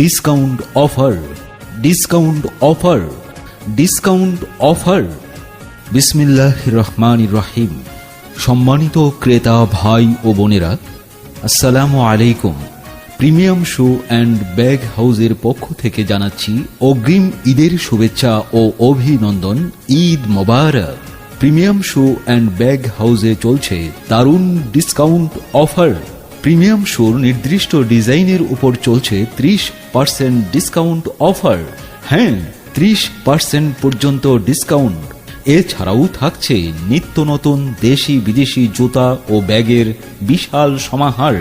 Discount offer, discount offer, discount offer. বিসমিল্লাহির রহমানির রহিম। সম্মানিত ক্রেতা ভাই ও বোনেরা, আসসালামু আলাইকুম। প্রিমিয়াম শু অ্যান্ড ব্যাগ হাউসের পক্ষ থেকে জানাচ্ছি অগ্রিম ঈদের শুভেচ্ছা ও অভিনন্দন। ঈদ মোবারক। প্রিমিয়াম শু অ্যান্ড ব্যাগ হাউসে চলছে দারুণ ডিসকাউন্ট অফার। প্রিমিয়াম শুর নির্দিষ্ট ডিজাইনের উপর চলছে 30% ডিসকাউন্ট অফার। হ্যাঁ, 30% পর্যন্ত ডিসকাউন্ট। এছাড়াও থাকছে নিত্য নতুন দেশি বিদেশি জুতা ও ব্যাগের বিশাল সমাহার।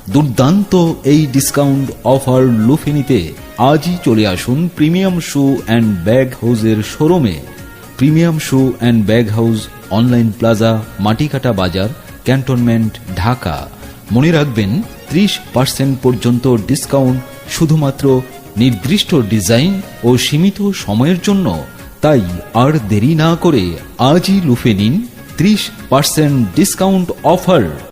দুর্দান্ত এই ডিসকাউন্ট অফার লুফে নিতে আজই চলে আসুন প্রিমিয়াম শু অ্যান্ড ব্যাগ হাউসের শোরুমে। Premium shoe and bag house, online plaza, Matikata Bazar, cantonment, Dhaka. মনে রাখবেন, 30% পর্যন্ত ডিসকাউন্ট শুধুমাত্র নির্দিষ্ট ডিজাইন ও সীমিত সময়ের জন্য। তাই আর দেরি না করে আজই লুফে নিন 30% ডিসকাউন্ট অফার।